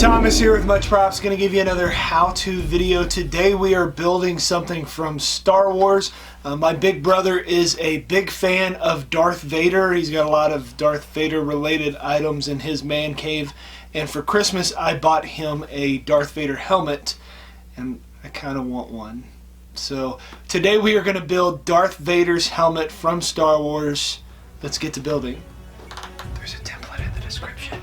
Thomas here with Much Props, going to give you another how-to video. Today we are building something from Star Wars. My big brother is a big fan of Darth Vader. He's got a lot of Darth Vader related items in his man cave. And for Christmas I bought him a Darth Vader helmet, and I kind of want one. So today we are going to build Darth Vader's helmet from Star Wars. Let's get to building. There's a template in the description.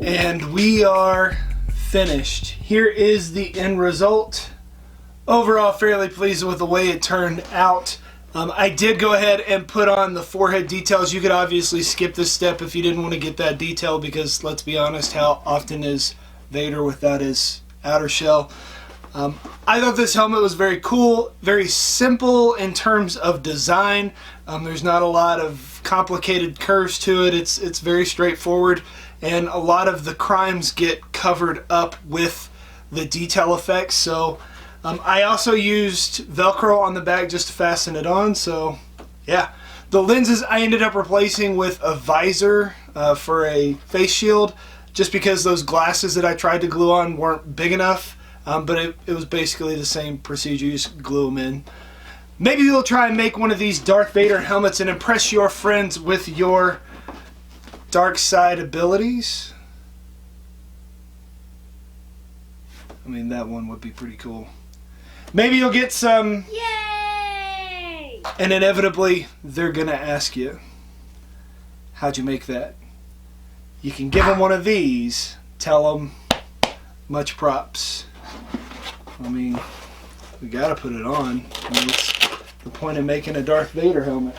And we are finished. Here is the end result. Overall, fairly pleased with the way it turned out. I did go ahead and put on the forehead details. You could obviously skip this step if you didn't want to get that detail, because let's be honest, how often is Vader without his outer shell? I thought this helmet was very cool, very simple in terms of design. There's not a lot of complicated curves to it. It's very straightforward, and a lot of the crimes get covered up with the detail effects. So I also used Velcro on the back just to fasten it on. So yeah, the lenses I ended up replacing with a visor for a face shield, just because those glasses that I tried to glue on weren't big enough. But it was basically the same procedure. You just glue them in. Maybe you'll try and make one of these Darth Vader helmets and impress your friends with your dark side abilities. I mean, that one would be pretty cool. Maybe you'll get some. Yay! And inevitably, they're going to ask you, how'd you make that? You can give them one of these. Tell them, much props. I mean, we gotta put it on. I mean, what's the point of making a Darth Vader helmet?